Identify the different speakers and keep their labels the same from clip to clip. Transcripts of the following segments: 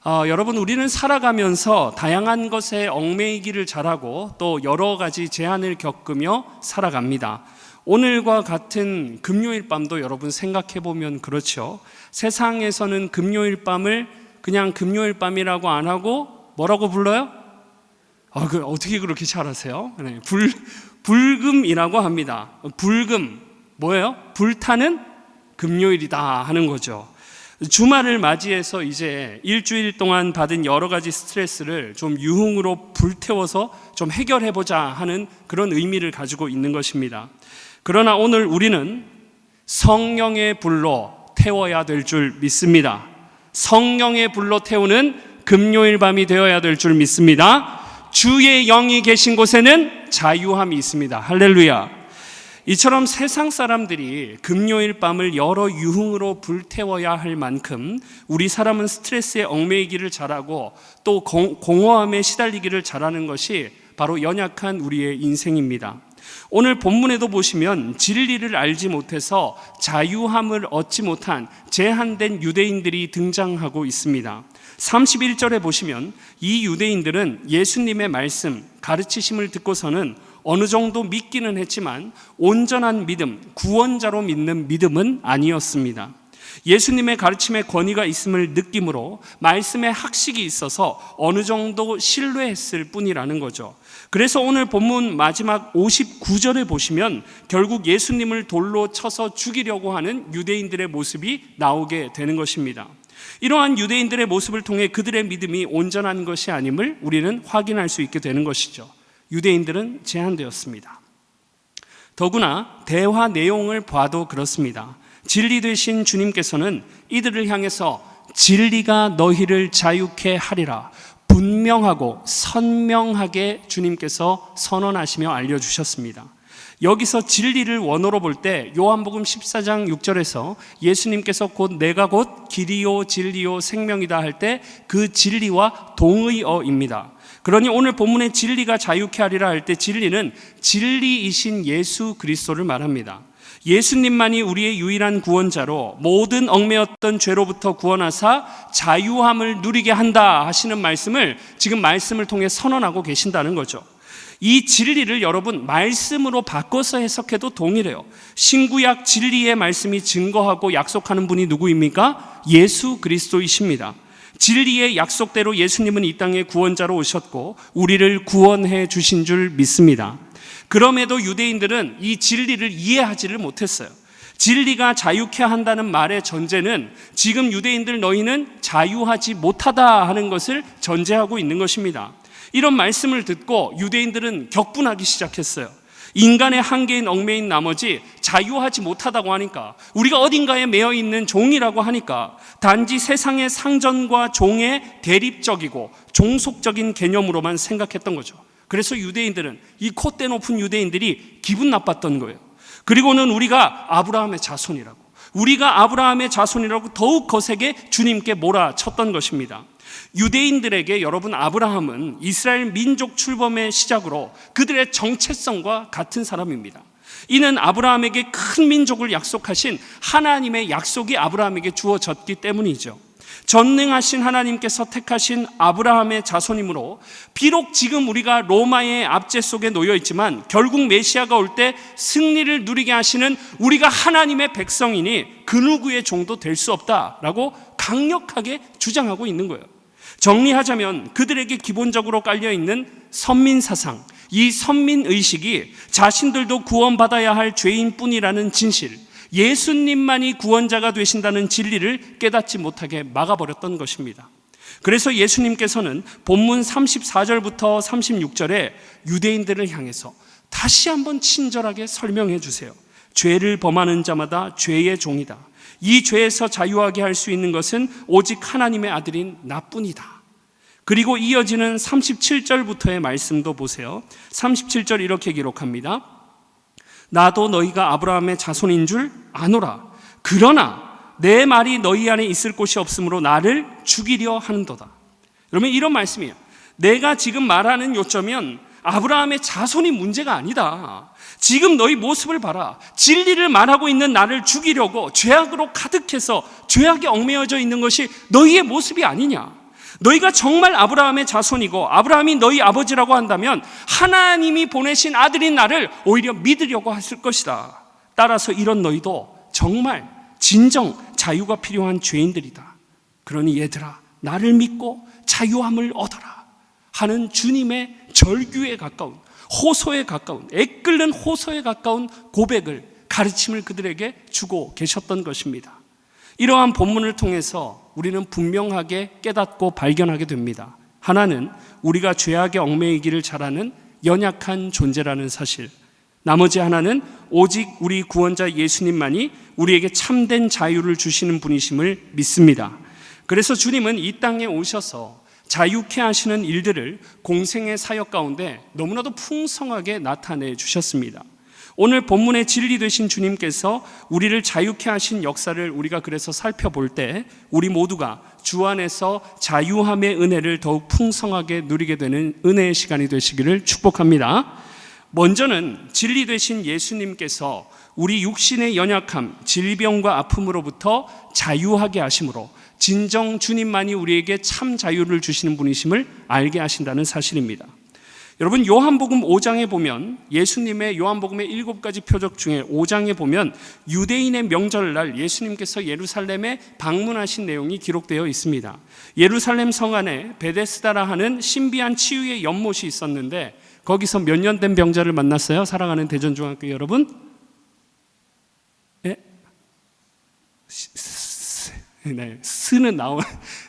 Speaker 1: 여러분, 우리는 살아가면서 다양한 것에 얽매이기를 잘하고 또 여러 가지 제한을 겪으며 살아갑니다. 오늘과 같은 금요일 밤도 여러분 생각해 보면 그렇죠. 세상에서는 금요일 밤을 그냥 금요일 밤이라고 안 하고 뭐라고 불러요? 어떻게 그렇게 잘하세요? 네, 불금이라고 합니다. 불금, 뭐예요? 불타는 금요일이다 하는 거죠. 주말을 맞이해서 이제 일주일 동안 받은 여러 가지 스트레스를 좀 유흥으로 불태워서 좀 해결해보자 하는 그런 의미를 가지고 있는 것입니다. 그러나 오늘 우리는 성령의 불로 태워야 될 줄 믿습니다. 성령의 불로 태우는 금요일 밤이 되어야 될 줄 믿습니다. 주의 영이 계신 곳에는 자유함이 있습니다. 할렐루야. 이처럼 세상 사람들이 금요일 밤을 여러 유흥으로 불태워야 할 만큼 우리 사람은 스트레스에 얽매이기를 잘하고 또 공허함에 시달리기를 잘하는 것이 바로 연약한 우리의 인생입니다. 오늘 본문에도 보시면 진리를 알지 못해서 자유함을 얻지 못한 제한된 유대인들이 등장하고 있습니다. 31절에 보시면 이 유대인들은 예수님의 말씀, 가르치심을 듣고서는 어느 정도 믿기는 했지만 온전한 믿음, 구원자로 믿는 믿음은 아니었습니다. 예수님의 가르침에 권위가 있음을 느낌으로 말씀에 학식이 있어서 어느 정도 신뢰했을 뿐이라는 거죠. 그래서 오늘 본문 마지막 59절에 보시면 결국 예수님을 돌로 쳐서 죽이려고 하는 유대인들의 모습이 나오게 되는 것입니다. 이러한 유대인들의 모습을 통해 그들의 믿음이 온전한 것이 아님을 우리는 확인할 수 있게 되는 것이죠. 유대인들은 제한되었습니다. 더구나 대화 내용을 봐도 그렇습니다. 진리 되신 주님께서는 이들을 향해서 진리가 너희를 자유케 하리라 분명하고 선명하게 주님께서 선언하시며 알려주셨습니다. 여기서 진리를 원어로 볼 때 요한복음 14장 6절에서 예수님께서 곧 내가 곧 길이요 진리요 생명이다 할 때 그 진리와 동의어입니다. 그러니 오늘 본문의 진리가 자유케 하리라 할 때 진리는 진리이신 예수 그리스도를 말합니다. 예수님만이 우리의 유일한 구원자로 모든 얽매였던 죄로부터 구원하사 자유함을 누리게 한다 하시는 말씀을 지금 말씀을 통해 선언하고 계신다는 거죠. 이 진리를 여러분 말씀으로 바꿔서 해석해도 동일해요. 신구약 진리의 말씀이 증거하고 약속하는 분이 누구입니까? 예수 그리스도이십니다. 진리의 약속대로 예수님은 이 땅에 구원자로 오셨고 우리를 구원해 주신 줄 믿습니다. 그럼에도 유대인들은 이 진리를 이해하지를 못했어요. 진리가 자유케 한다는 말의 전제는 지금 유대인들 너희는 자유하지 못하다 하는 것을 전제하고 있는 것입니다. 이런 말씀을 듣고 유대인들은 격분하기 시작했어요. 인간의 한계인 얽매인 나머지 자유하지 못하다고 하니까, 우리가 어딘가에 매여 있는 종이라고 하니까 단지 세상의 상전과 종의 대립적이고 종속적인 개념으로만 생각했던 거죠. 그래서 유대인들은, 이 콧대 높은 유대인들이 기분 나빴던 거예요. 그리고는 우리가 아브라함의 자손이라고, 더욱 거세게 주님께 몰아쳤던 것입니다. 유대인들에게 여러분 아브라함은 이스라엘 민족 출범의 시작으로 그들의 정체성과 같은 사람입니다. 이는 아브라함에게 큰 민족을 약속하신 하나님의 약속이 아브라함에게 주어졌기 때문이죠. 전능하신 하나님께서 택하신 아브라함의 자손이므로 비록 지금 우리가 로마의 압제 속에 놓여 있지만 결국 메시아가 올 때 승리를 누리게 하시는 우리가 하나님의 백성이니 그 누구의 종도 될 수 없다라고 강력하게 주장하고 있는 거예요. 정리하자면 그들에게 기본적으로 깔려있는 선민사상, 이 선민의식이 자신들도 구원받아야 할 죄인뿐이라는 진실, 예수님만이 구원자가 되신다는 진리를 깨닫지 못하게 막아버렸던 것입니다. 그래서 예수님께서는 본문 34절부터 36절에 유대인들을 향해서 다시 한번 친절하게 설명해 주세요. 죄를 범하는 자마다 죄의 종이다. 이 죄에서 자유하게 할 수 있는 것은 오직 하나님의 아들인 나뿐이다. 그리고 이어지는 37절부터의 말씀도 보세요. 37절 이렇게 기록합니다. 나도 너희가 아브라함의 자손인 줄 아노라. 그러나 내 말이 너희 안에 있을 곳이 없으므로 나를 죽이려 하는도다. 여러분, 이런 말씀이에요. 내가 지금 말하는 요점은 아브라함의 자손이 문제가 아니다. 지금 너희 모습을 봐라. 진리를 말하고 있는 나를 죽이려고 죄악으로 가득해서 죄악에 얽매여져 있는 것이 너희의 모습이 아니냐. 너희가 정말 아브라함의 자손이고 아브라함이 너희 아버지라고 한다면 하나님이 보내신 아들인 나를 오히려 믿으려고 했을 것이다. 따라서 이런 너희도 정말 진정 자유가 필요한 죄인들이다. 그러니 얘들아, 나를 믿고 자유함을 얻어라 하는 주님의 절규에 가까운, 호소에 가까운, 애끓는 호소에 가까운 고백을, 가르침을 그들에게 주고 계셨던 것입니다. 이러한 본문을 통해서 우리는 분명하게 깨닫고 발견하게 됩니다. 하나는 우리가 죄악에 얽매이기를 잘하는 연약한 존재라는 사실, 나머지 하나는 오직 우리 구원자 예수님만이 우리에게 참된 자유를 주시는 분이심을 믿습니다. 그래서 주님은 이 땅에 오셔서 자유케 하시는 일들을 공생의 사역 가운데 너무나도 풍성하게 나타내 주셨습니다. 오늘 본문의 진리 되신 주님께서 우리를 자유케 하신 역사를 우리가 그래서 살펴볼 때 우리 모두가 주 안에서 자유함의 은혜를 더욱 풍성하게 누리게 되는 은혜의 시간이 되시기를 축복합니다. 먼저는 진리 되신 예수님께서 우리 육신의 연약함, 질병과 아픔으로부터 자유하게 하심으로 진정 주님만이 우리에게 참 자유를 주시는 분이심을 알게 하신다는 사실입니다. 여러분, 요한복음 5장에 보면 예수님의 요한복음의 7가지 표적 중에 5장에 보면 유대인의 명절날 예수님께서 예루살렘에 방문하신 내용이 기록되어 있습니다. 예루살렘 성 안에 베데스다라 하는 신비한 치유의 연못이 있었는데 거기서 몇 년 된 병자를 만났어요? 사랑하는 대전중학교 여러분? 네? 네, 스는 나온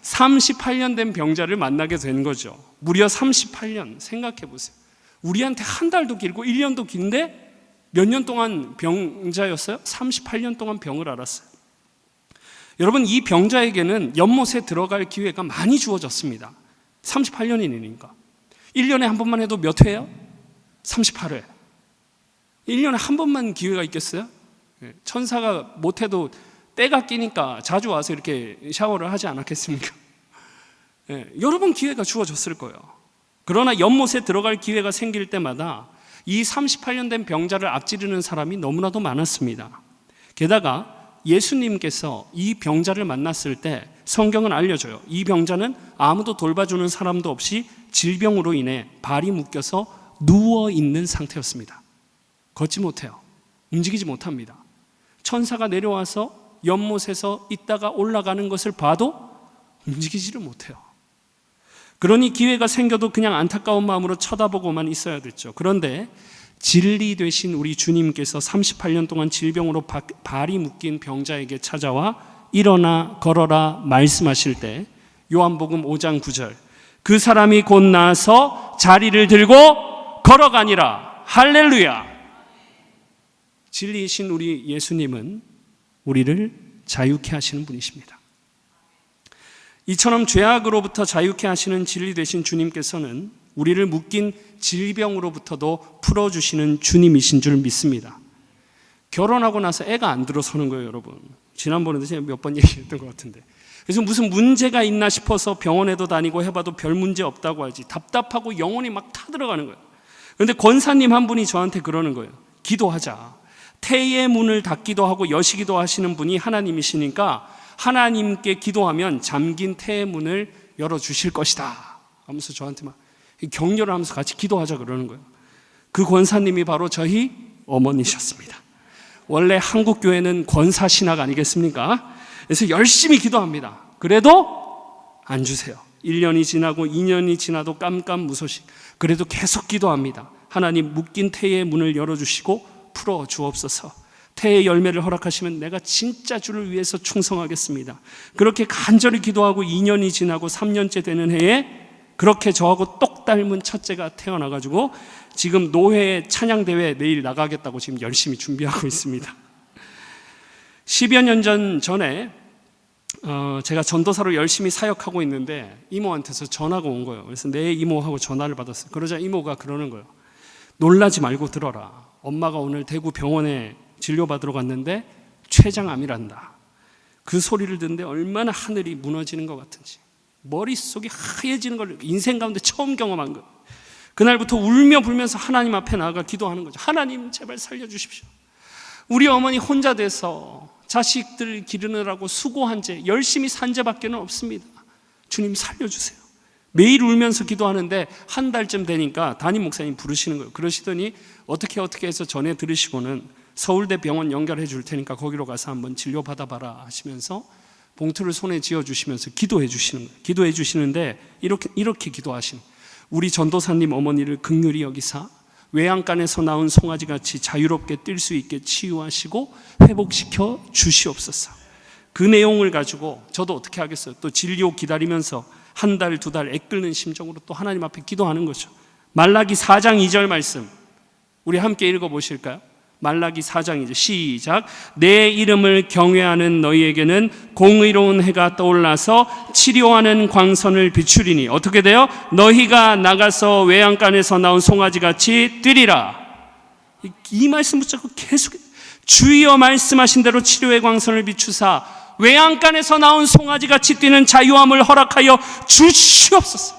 Speaker 1: 38년 된 병자를 만나게 된 거죠. 무려 38년. 생각해 보세요. 우리한테 한 달도 길고 1년도 긴데 몇 년 동안 병자였어요? 38년 동안 병을 앓았어요. 여러분, 이 병자에게는 연못에 들어갈 기회가 많이 주어졌습니다. 38년이니까 1년에 한 번만 해도 몇 회요? 38회. 1년에 한 번만 기회가 있겠어요? 천사가 못해도 때가 끼니까 자주 와서 이렇게 샤워를 하지 않았겠습니까? 여러 번 기회가 주어졌을 거예요. 그러나 연못에 들어갈 기회가 생길 때마다 이 38년 된 병자를 앞지르는 사람이 너무나도 많았습니다. 게다가 예수님께서 이 병자를 만났을 때 성경은 알려줘요. 이 병자는 아무도 돌봐주는 사람도 없이 질병으로 인해 발이 묶여서 누워있는 상태였습니다. 걷지 못해요. 움직이지 못합니다. 천사가 내려와서 연못에서 있다가 올라가는 것을 봐도 움직이지를 못해요. 그러니 기회가 생겨도 그냥 안타까운 마음으로 쳐다보고만 있어야 됐죠. 그런데 진리 되신 우리 주님께서 38년 동안 질병으로 발이 묶인 병자에게 찾아와 일어나 걸어라 말씀하실 때 요한복음 5장 9절, 그 사람이 곧 나아서 자리를 들고 걸어가니라. 할렐루야. 진리이신 우리 예수님은 우리를 자유케 하시는 분이십니다. 이처럼 죄악으로부터 자유케 하시는 진리 되신 주님께서는 우리를 묶인 질병으로부터도 풀어주시는 주님이신 줄 믿습니다. 결혼하고 나서 애가 안 들어서는 거예요, 여러분. 지난번에도 제가 몇 번 얘기했던 것 같은데. 그래서 무슨 문제가 있나 싶어서 병원에도 다니고 해봐도 별 문제 없다고 하지. 답답하고 영혼이 막 타들어가는 거예요. 그런데 권사님 한 분이 저한테 그러는 거예요. 기도하자. 태의 문을 닫기도 하고 여시기도 하시는 분이 하나님이시니까 하나님께 기도하면 잠긴 태의 문을 열어주실 것이다 하면서 저한테 막 격려를 하면서 같이 기도하자 그러는 거예요. 그 권사님이 바로 저희 어머니셨습니다. 원래 한국 교회는 권사 신학 아니겠습니까? 그래서 열심히 기도합니다. 그래도 안 주세요. 1년이 지나고 2년이 지나도 깜깜무소식. 그래도 계속 기도합니다. 하나님, 묶인 태의 문을 열어주시고 풀어 주옵소서. 태의 열매를 허락하시면 내가 진짜 주를 위해서 충성하겠습니다. 그렇게 간절히 기도하고 2년이 지나고 3년째 되는 해에 그렇게 저하고 똑 닮은 첫째가 태어나가지고 지금 노회 찬양대회 내일 나가겠다고 지금 열심히 준비하고 있습니다. 10여 년 전에 제가 전도사로 열심히 사역하고 있는데 이모한테서 전화가 온 거예요. 그래서 내 이모하고 전화를 받았어요. 그러자 이모가 그러는 거예요. 놀라지 말고 들어라. 엄마가 오늘 대구 병원에 진료받으러 갔는데 췌장암이란다. 그 소리를 듣는데 얼마나 하늘이 무너지는 것 같은지, 머릿속이 하얘지는 걸 인생 가운데 처음 경험한 거예요. 그날부터 울며 불면서 하나님 앞에 나아가 기도하는 거죠. 하나님, 제발 살려주십시오. 우리 어머니 혼자 돼서 자식들 기르느라고 수고한 죄, 열심히 산 죄밖에는 없습니다. 주님 살려주세요. 매일 울면서 기도하는데 한 달쯤 되니까 담임 목사님 부르시는 거예요. 그러시더니 어떻게 해서 전해 들으시고는 서울대 병원 연결해 줄 테니까 거기로 가서 한번 진료 받아봐라 하시면서 봉투를 손에 쥐어주시면서 기도해 주시는 거예요. 기도해 주시는데 이렇게 기도하시는 거예요. 우리 전도사님 어머니를 긍휼히 여기사 외양간에서 나온 송아지같이 자유롭게 뛸 수 있게 치유하시고 회복시켜 주시옵소서. 그 내용을 가지고 저도 어떻게 하겠어요. 또 진료 기다리면서 한 달, 두 달 애끓는 심정으로 또 하나님 앞에 기도하는 거죠. 말라기 4장 2절 말씀 우리 함께 읽어보실까요? 말라기 4장 2절 시작. 내 이름을 경외하는 너희에게는 공의로운 해가 떠올라서 치료하는 광선을 비추리니 어떻게 돼요? 너희가 나가서 외양간에서 나온 송아지같이 뛰리라. 이 말씀 붙잡고 계속 주여 말씀하신 대로 치료의 광선을 비추사 외양간에서 나온 송아지같이 뛰는 자유함을 허락하여 주시옵소서.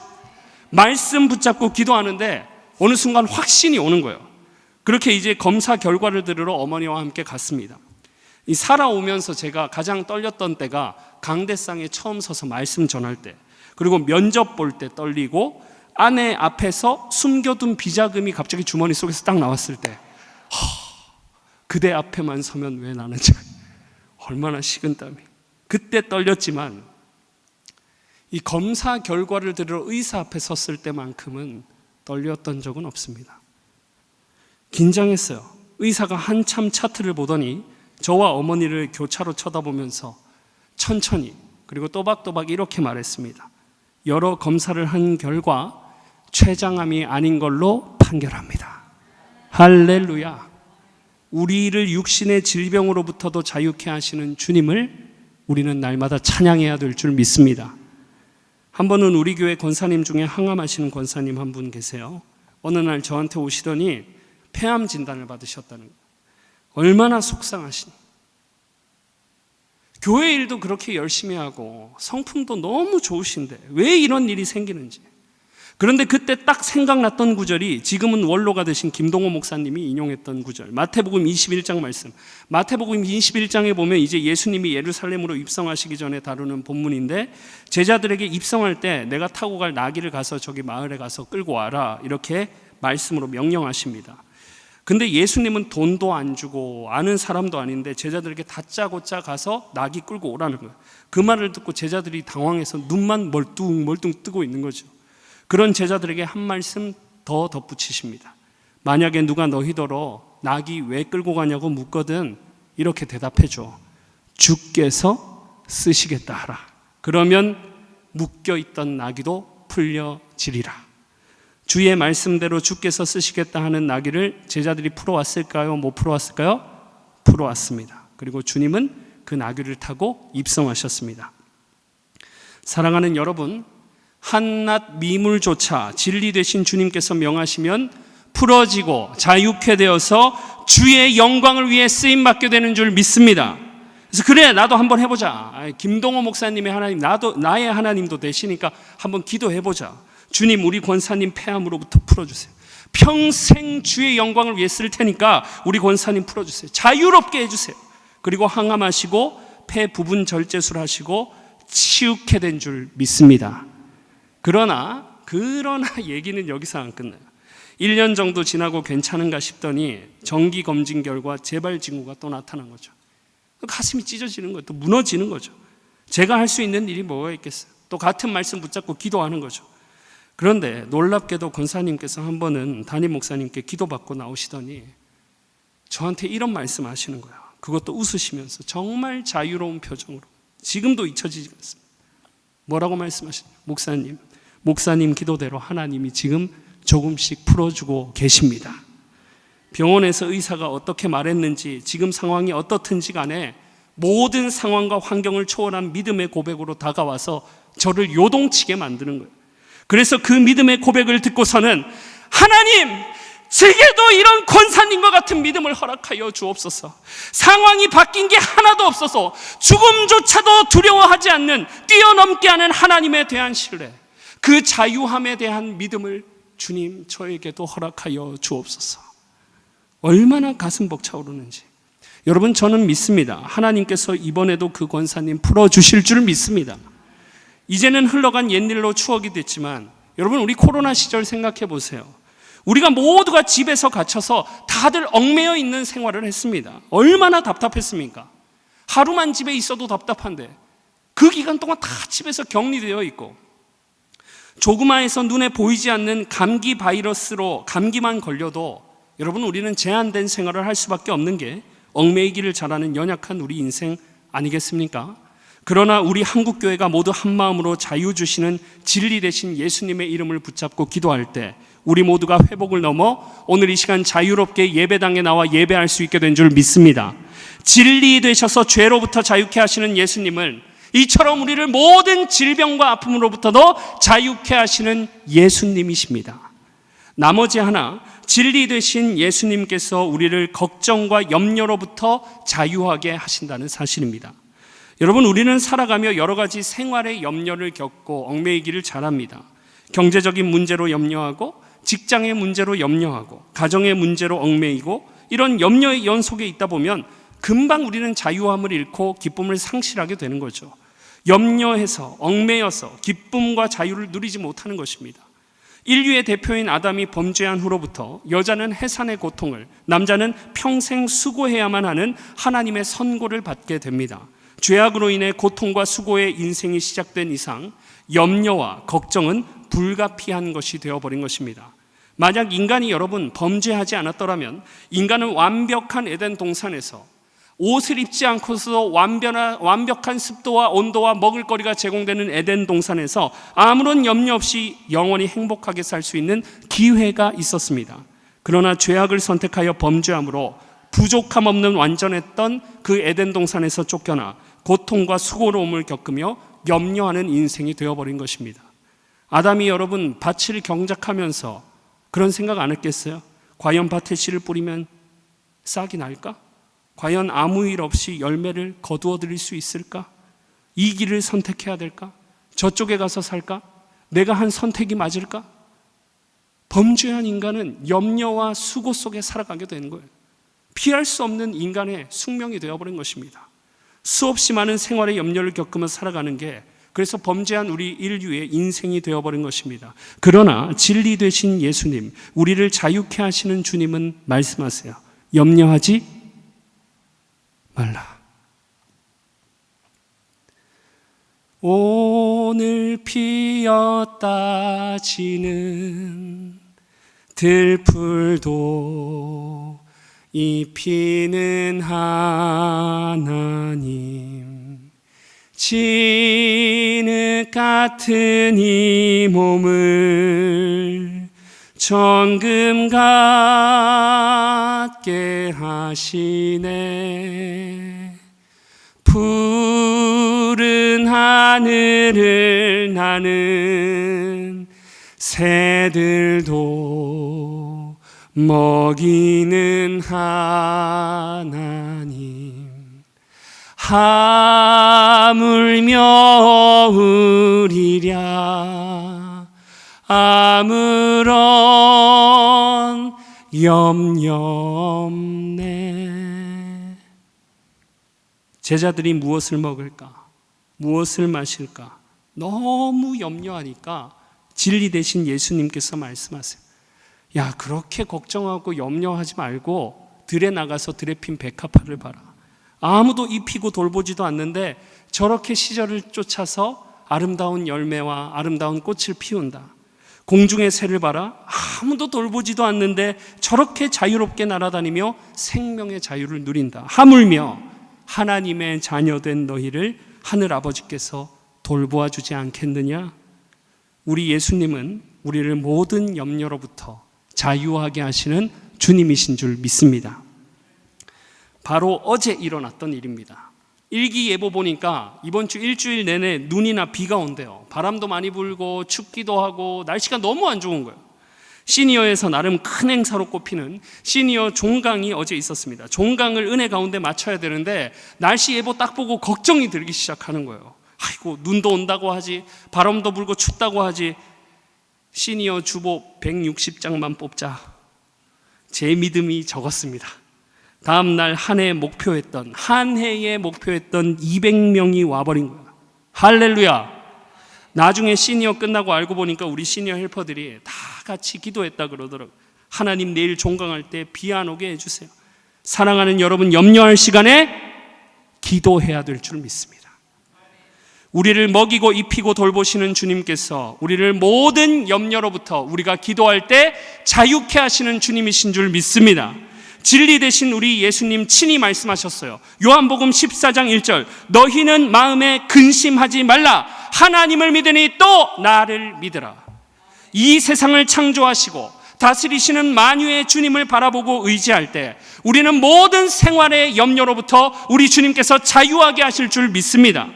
Speaker 1: 말씀 붙잡고 기도하는데 어느 순간 확신이 오는 거예요. 그렇게 이제 검사 결과를 들으러 어머니와 함께 갔습니다. 이 살아오면서 제가 가장 떨렸던 때가 강대상에 처음 서서 말씀 전할 때, 그리고 면접 볼 때 떨리고 아내 앞에서 숨겨둔 비자금이 갑자기 주머니 속에서 딱 나왔을 때 그대 앞에만 서면 왜 나는 얼마나 식은땀이. 그때 떨렸지만 이 검사 결과를 들으러 의사 앞에 섰을 때만큼은 떨렸던 적은 없습니다. 긴장했어요. 의사가 한참 차트를 보더니 저와 어머니를 교차로 쳐다보면서 천천히 그리고 또박또박 이렇게 말했습니다. 여러 검사를 한 결과 췌장암이 아닌 걸로 판결합니다. 할렐루야. 우리를 육신의 질병으로부터도 자유케 하시는 주님을 우리는 날마다 찬양해야 될 줄 믿습니다. 한 번은 우리 교회 권사님 중에 항암하시는 권사님 한 분 계세요. 어느 날 저한테 오시더니 폐암 진단을 받으셨다는 거예요. 얼마나 속상하시니. 교회 일도 그렇게 열심히 하고 성품도 너무 좋으신데 왜 이런 일이 생기는지. 그런데 그때 딱 생각났던 구절이 지금은 원로가 되신 김동호 목사님이 인용했던 구절, 마태복음 21장 말씀. 마태복음 21장에 보면 이제 예수님이 예루살렘으로 입성하시기 전에 다루는 본문인데 제자들에게 입성할 때 내가 타고 갈 나귀를 가서 저기 마을에 가서 끌고 와라 이렇게 말씀으로 명령하십니다. 근데 예수님은 돈도 안 주고 아는 사람도 아닌데 제자들에게 다짜고짜 가서 나귀 끌고 오라는 거예요. 그 말을 듣고 제자들이 당황해서 눈만 멀뚱멀뚱 뜨고 있는 거죠. 그런 제자들에게 한 말씀 더 덧붙이십니다. 만약에 누가 너희더러 나귀 왜 끌고 가냐고 묻거든 이렇게 대답해줘. 주께서 쓰시겠다 하라. 그러면 묶여있던 나귀도 풀려지리라. 주의 말씀대로 주께서 쓰시겠다 하는 나귀를 제자들이 풀어왔을까요? 못 풀어왔을까요? 풀어왔습니다. 그리고 주님은 그 나귀를 타고 입성하셨습니다. 사랑하는 여러분, 한낱 미물조차 진리 되신 주님께서 명하시면 풀어지고 자유케 되어서 주의 영광을 위해 쓰임받게 되는 줄 믿습니다. 그래서 그래 나도 한번 해보자. 김동호 목사님의 하나님, 나의 하나님도 되시니까 한번 기도해보자. 주님 우리 권사님 폐암으로부터 풀어주세요. 평생 주의 영광을 위해 쓸 테니까 우리 권사님 풀어주세요. 자유롭게 해주세요. 그리고 항암하시고 폐 부분 절제술 하시고 치유케 된 줄 믿습니다. 그러나 얘기는 여기서 안 끝나요. 1년 정도 지나고 괜찮은가 싶더니 정기검진 결과 재발 징후가 또 나타난 거죠. 가슴이 찢어지는 거예요. 또 무너지는 거죠. 제가 할 수 있는 일이 뭐가 있겠어요. 또 같은 말씀 붙잡고 기도하는 거죠. 그런데 놀랍게도 권사님께서 한 번은 담임 목사님께 기도받고 나오시더니 저한테 이런 말씀 하시는 거예요. 그것도 웃으시면서 정말 자유로운 표정으로 지금도 잊혀지지 않습니다. 뭐라고 말씀하시나요? 목사님 기도대로 하나님이 지금 조금씩 풀어주고 계십니다. 병원에서 의사가 어떻게 말했는지 지금 상황이 어떻든지 간에 모든 상황과 환경을 초월한 믿음의 고백으로 다가와서 저를 요동치게 만드는 거예요. 그래서 그 믿음의 고백을 듣고서는 하나님 제게도 이런 권사님과 같은 믿음을 허락하여 주옵소서. 상황이 바뀐 게 하나도 없어서 죽음조차도 두려워하지 않는 뛰어넘게 하는 하나님에 대한 신뢰, 그 자유함에 대한 믿음을 주님 저에게도 허락하여 주옵소서. 얼마나 가슴 벅차오르는지. 여러분 저는 믿습니다. 하나님께서 이번에도 그 권사님 풀어주실 줄 믿습니다. 이제는 흘러간 옛일로 추억이 됐지만 여러분, 우리 코로나 시절 생각해 보세요. 우리가 모두가 집에서 갇혀서 다들 얽매여 있는 생활을 했습니다. 얼마나 답답했습니까? 하루만 집에 있어도 답답한데 그 기간 동안 다 집에서 격리되어 있고, 조그마해서 눈에 보이지 않는 감기 바이러스로 감기만 걸려도 여러분, 우리는 제한된 생활을 할 수밖에 없는 게 얽매이기를 잘하는 연약한 우리 인생 아니겠습니까? 그러나 우리 한국교회가 모두 한마음으로 자유 주시는 진리 되신 예수님의 이름을 붙잡고 기도할 때 우리 모두가 회복을 넘어 오늘 이 시간 자유롭게 예배당에 나와 예배할 수 있게 된 줄 믿습니다. 진리 되셔서 죄로부터 자유케 하시는 예수님을, 이처럼 우리를 모든 질병과 아픔으로부터도 자유케 하시는 예수님이십니다. 나머지 하나, 진리 되신 예수님께서 우리를 걱정과 염려로부터 자유하게 하신다는 사실입니다. 여러분, 우리는 살아가며 여러 가지 생활의 염려를 겪고 얽매이기를 잘합니다. 경제적인 문제로 염려하고, 직장의 문제로 염려하고, 가정의 문제로 얽매이고, 이런 염려의 연속에 있다 보면 금방 우리는 자유함을 잃고 기쁨을 상실하게 되는 거죠. 염려해서 얽매여서 기쁨과 자유를 누리지 못하는 것입니다. 인류의 대표인 아담이 범죄한 후로부터 여자는 해산의 고통을, 남자는 평생 수고해야만 하는 하나님의 선고를 받게 됩니다. 죄악으로 인해 고통과 수고의 인생이 시작된 이상 염려와 걱정은 불가피한 것이 되어버린 것입니다. 만약 인간이 여러분 범죄하지 않았더라면 인간은 완벽한 에덴 동산에서 옷을 입지 않고서도 완벽한 습도와 온도와 먹을거리가 제공되는 에덴 동산에서 아무런 염려 없이 영원히 행복하게 살 수 있는 기회가 있었습니다. 그러나 죄악을 선택하여 범죄함으로 부족함 없는 완전했던 그 에덴 동산에서 쫓겨나 고통과 수고로움을 겪으며 염려하는 인생이 되어버린 것입니다. 아담이 여러분 밭을 경작하면서 그런 생각 안 했겠어요? 과연 밭에 씨를 뿌리면 싹이 날까? 과연 아무 일 없이 열매를 거두어 드릴 수 있을까? 이 길을 선택해야 될까? 저쪽에 가서 살까? 내가 한 선택이 맞을까? 범죄한 인간은 염려와 수고 속에 살아가게 되는 거예요. 피할 수 없는 인간의 숙명이 되어버린 것입니다. 수없이 많은 생활의 염려를 겪으면서 살아가는 게, 그래서 범죄한 우리 인류의 인생이 되어버린 것입니다. 그러나 진리 되신 예수님, 우리를 자유케 하시는 주님은 말씀하세요. 염려하지 말라. 오늘 피었다 지는 들풀도 입히는 하나님, 진흙 같은 이 몸을 정금 같게 하시네. 푸른 하늘을 나는 새들도 먹이는 하나님, 하물며 우리랴 아무런 염려 없네. 제자들이 무엇을 먹을까? 무엇을 마실까? 너무 염려하니까 진리 되신 예수님께서 말씀하세요. 야, 그렇게 걱정하고 염려하지 말고 들에 나가서 들에 핀 백합화를 봐라. 아무도 입히고 돌보지도 않는데 저렇게 시절을 쫓아서 아름다운 열매와 아름다운 꽃을 피운다. 공중의 새를 봐라. 아무도 돌보지도 않는데 저렇게 자유롭게 날아다니며 생명의 자유를 누린다. 하물며 하나님의 자녀된 너희를 하늘 아버지께서 돌보아 주지 않겠느냐? 우리 예수님은 우리를 모든 염려로부터 자유하게 하시는 주님이신 줄 믿습니다. 바로 어제 일어났던 일입니다. 일기예보 보니까 이번 주 일주일 내내 눈이나 비가 온대요. 바람도 많이 불고 춥기도 하고 날씨가 너무 안 좋은 거예요. 시니어에서 나름 큰 행사로 꼽히는 시니어 종강이 어제 있었습니다. 종강을 은혜 가운데 맞춰야 되는데 날씨 예보 딱 보고 걱정이 들기 시작하는 거예요. 아이고, 눈도 온다고 하지, 바람도 불고 춥다고 하지, 시니어 주보 160장만 뽑자. 제 믿음이 적었습니다. 다음 날 한 해의 목표였던 200명이 와버린 거야. 할렐루야. 나중에 시니어 끝나고 알고 보니까 우리 시니어 헬퍼들이 다 같이 기도했다 그러더라고요. 하나님 내일 종강할 때 비 안 오게 해주세요. 사랑하는 여러분, 염려할 시간에 기도해야 될 줄 믿습니다. 우리를 먹이고 입히고 돌보시는 주님께서 우리를 모든 염려로부터 우리가 기도할 때 자유케 하시는 주님이신 줄 믿습니다. 진리 되신 우리 예수님 친히 말씀하셨어요. 요한복음 14장 1절, 너희는 마음에 근심하지 말라. 하나님을 믿으니 또 나를 믿으라. 이 세상을 창조하시고 다스리시는 만유의 주님을 바라보고 의지할 때 우리는 모든 생활의 염려로부터 우리 주님께서 자유하게 하실 줄 믿습니다.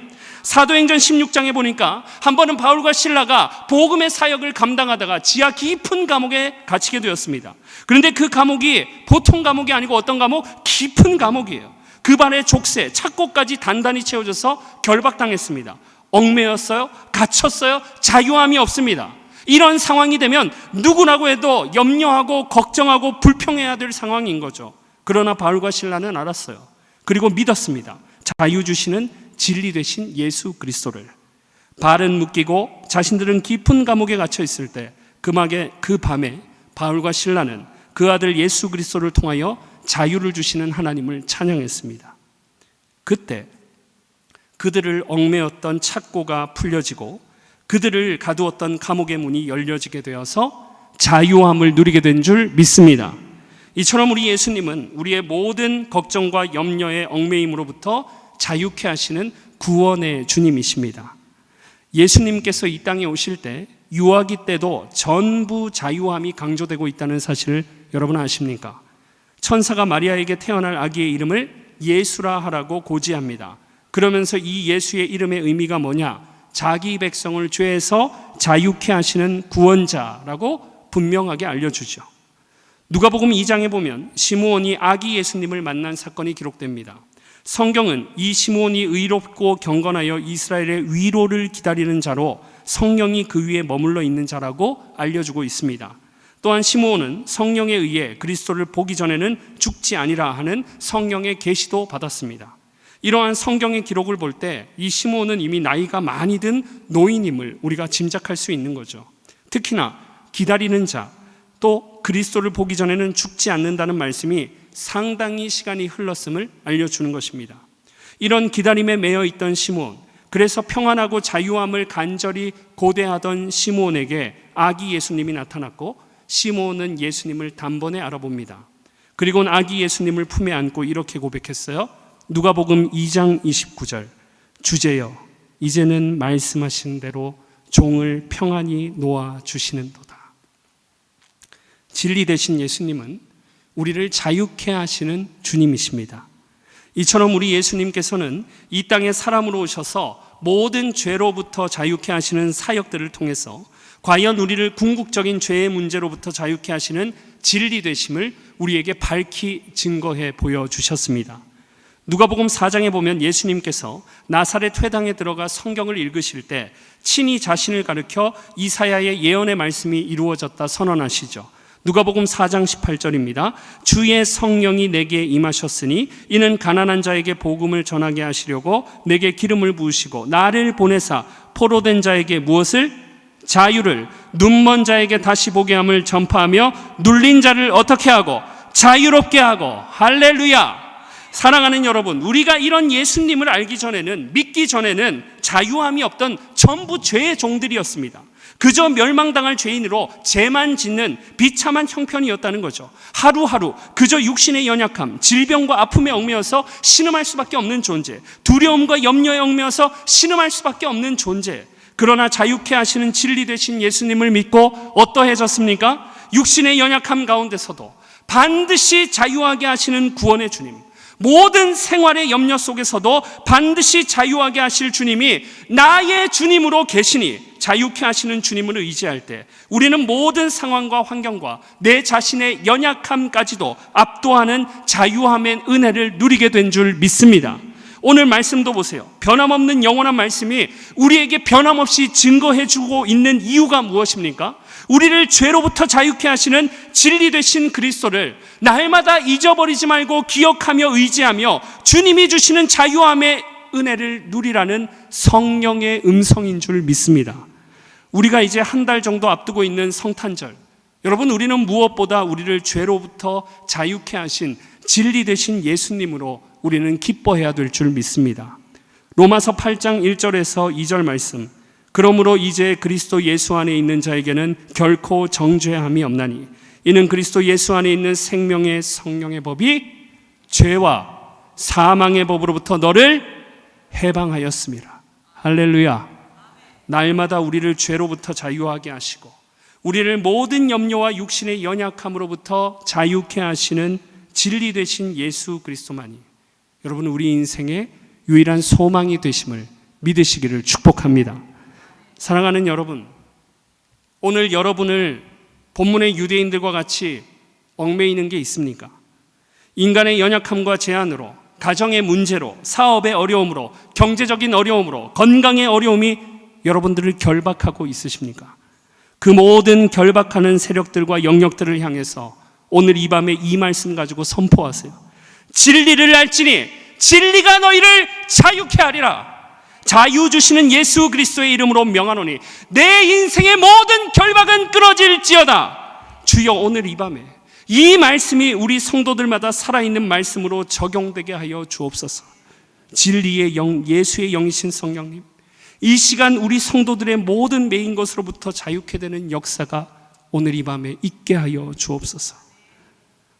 Speaker 1: 사도행전 16장에 보니까 한 번은 바울과 실라가 복음의 사역을 감당하다가 지하 깊은 감옥에 갇히게 되었습니다. 그런데 그 감옥이 보통 감옥이 아니고 어떤 감옥? 깊은 감옥이에요. 그 발에 족쇄, 착고까지 단단히 채워져서 결박당했습니다. 얽매였어요? 갇혔어요? 자유함이 없습니다. 이런 상황이 되면 누구라고 해도 염려하고 걱정하고 불평해야 될 상황인 거죠. 그러나 바울과 실라는 알았어요. 그리고 믿었습니다. 자유 주시는 진리 되신 예수 그리스도를. 발은 묶이고 자신들은 깊은 감옥에 갇혀 있을 때 그 밤에 바울과 실라는 그 아들 예수 그리스도를 통하여 자유를 주시는 하나님을 찬양했습니다. 그때 그들을 얽매였던 착고가 풀려지고 그들을 가두었던 감옥의 문이 열려지게 되어서 자유함을 누리게 된 줄 믿습니다. 이처럼 우리 예수님은 우리의 모든 걱정과 염려의 얽매임으로부터 자유케 하시는 구원의 주님이십니다. 예수님께서 이 땅에 오실 때 유아기 때도 전부 자유함이 강조되고 있다는 사실을 여러분 아십니까? 천사가 마리아에게 태어날 아기의 이름을 예수라 하라고 고지합니다. 그러면서 이 예수의 이름의 의미가 뭐냐? 자기 백성을 죄에서 자유케 하시는 구원자라고 분명하게 알려주죠. 누가복음 2장에 보면 시므온이 아기 예수님을 만난 사건이 기록됩니다. 성경은 이 시므온이 의롭고 경건하여 이스라엘의 위로를 기다리는 자로 성령이 그 위에 머물러 있는 자라고 알려주고 있습니다. 또한 시므온은 성령에 의해 그리스도를 보기 전에는 죽지 아니라 하는 성령의 계시도 받았습니다. 이러한 성경의 기록을 볼 때 이 시므온은 이미 나이가 많이 든 노인임을 우리가 짐작할 수 있는 거죠. 특히나 기다리는 자, 또 그리스도를 보기 전에는 죽지 않는다는 말씀이 상당히 시간이 흘렀음을 알려주는 것입니다. 이런 기다림에 매여 있던 시므온, 그래서 평안하고 자유함을 간절히 고대하던 시므온에게 아기 예수님이 나타났고 시므온은 예수님을 단번에 알아봅니다. 그리고는 아기 예수님을 품에 안고 이렇게 고백했어요. 누가복음 2장 29절, 주제여 이제는 말씀하신 대로 종을 평안히 놓아 주시는도다. 진리 되신 예수님은 우리를 자유케 하시는 주님이십니다. 이처럼 우리 예수님께서는 이 땅에 사람으로 오셔서 모든 죄로부터 자유케 하시는 사역들을 통해서 과연 우리를 궁극적인 죄의 문제로부터 자유케 하시는 진리 되심을 우리에게 밝히 증거해 보여주셨습니다. 누가복음 4장에 보면 예수님께서 나사렛 회당에 들어가 성경을 읽으실 때 친히 자신을 가리켜 이사야의 예언의 말씀이 이루어졌다 선언하시죠. 누가복음 4장 18절입니다. 주의 성령이 내게 임하셨으니 이는 가난한 자에게 복음을 전하게 하시려고 내게 기름을 부으시고 나를 보내사 포로된 자에게 무엇을? 자유를, 눈먼 자에게 다시 보게 함을 전파하며 눌린 자를 어떻게 하고? 자유롭게 하고. 할렐루야. 사랑하는 여러분, 우리가 이런 예수님을 알기 전에는, 믿기 전에는 자유함이 없던 전부 죄의 종들이었습니다. 그저 멸망당할 죄인으로 죄만 짓는 비참한 형편이었다는 거죠. 하루하루 그저 육신의 연약함, 질병과 아픔에 얽매여서 신음할 수밖에 없는 존재, 두려움과 염려에 얽매여서 신음할 수밖에 없는 존재. 그러나 자유케 하시는 진리 되신 예수님을 믿고 어떠해졌습니까? 육신의 연약함 가운데서도 반드시 자유하게 하시는 구원의 주님, 모든 생활의 염려 속에서도 반드시 자유하게 하실 주님이 나의 주님으로 계시니 자유케 하시는 주님을 의지할 때 우리는 모든 상황과 환경과 내 자신의 연약함까지도 압도하는 자유함의 은혜를 누리게 된 줄 믿습니다. 오늘 말씀도 보세요. 변함없는 영원한 말씀이 우리에게 변함없이 증거해주고 있는 이유가 무엇입니까? 우리를 죄로부터 자유케 하시는 진리 되신 그리스도를 날마다 잊어버리지 말고 기억하며 의지하며 주님이 주시는 자유함의 은혜를 누리라는 성령의 음성인 줄 믿습니다. 우리가 이제 한 달 정도 앞두고 있는 성탄절, 여러분, 우리는 무엇보다 우리를 죄로부터 자유케 하신 진리 되신 예수님으로 우리는 기뻐해야 될 줄 믿습니다. 로마서 8장 1절에서 2절 말씀, 그러므로 이제 그리스도 예수 안에 있는 자에게는 결코 정죄함이 없나니 이는 그리스도 예수 안에 있는 생명의 성령의 법이 죄와 사망의 법으로부터 너를 해방하였습니다. 할렐루야. 날마다 우리를 죄로부터 자유하게 하시고 우리를 모든 염려와 육신의 연약함으로부터 자유케 하시는 진리 되신 예수 그리스도만이 여러분 우리 인생의 유일한 소망이 되심을 믿으시기를 축복합니다. 사랑하는 여러분, 오늘 여러분을 본문의 유대인들과 같이 얽매이는 게 있습니까? 인간의 연약함과 제한으로, 가정의 문제로, 사업의 어려움으로, 경제적인 어려움으로, 건강의 어려움이 여러분들을 결박하고 있으십니까? 그 모든 결박하는 세력들과 영역들을 향해서 오늘 이 밤에 이 말씀 가지고 선포하세요. 진리를 알지니 진리가 너희를 자유케 하리라. 자유 주시는 예수 그리스도의 이름으로 명하노니 내 인생의 모든 결박은 끊어질지어다. 주여, 오늘 이 밤에 이 말씀이 우리 성도들마다 살아있는 말씀으로 적용되게 하여 주옵소서. 진리의 영, 예수의 영이신 성령님, 이 시간 우리 성도들의 모든 매인 것으로부터 자유케 되는 역사가 오늘 이 밤에 있게 하여 주옵소서.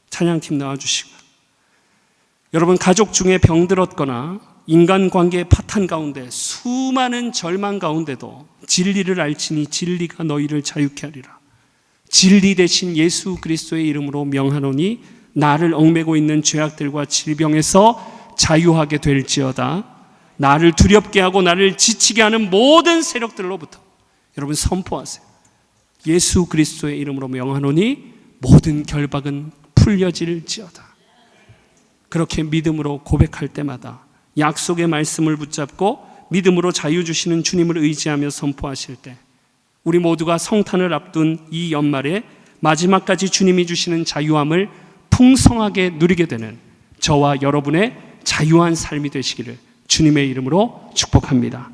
Speaker 1: 찬양팀 나와주시고, 여러분 가족 중에 병들었거나 인간관계의 파탄 가운데 수많은 절망 가운데도 진리를 알지니 진리가 너희를 자유케 하리라. 진리 대신 예수 그리스도의 이름으로 명하노니 나를 얽매고 있는 죄악들과 질병에서 자유하게 될지어다. 나를 두렵게 하고 나를 지치게 하는 모든 세력들로부터 여러분 선포하세요. 예수 그리스도의 이름으로 명하노니 모든 결박은 풀려질지어다. 그렇게 믿음으로 고백할 때마다 약속의 말씀을 붙잡고 믿음으로 자유 주시는 주님을 의지하며 선포하실 때 우리 모두가 성탄을 앞둔 이 연말에 마지막까지 주님이 주시는 자유함을 풍성하게 누리게 되는 저와 여러분의 자유한 삶이 되시기를 주님의 이름으로 축복합니다.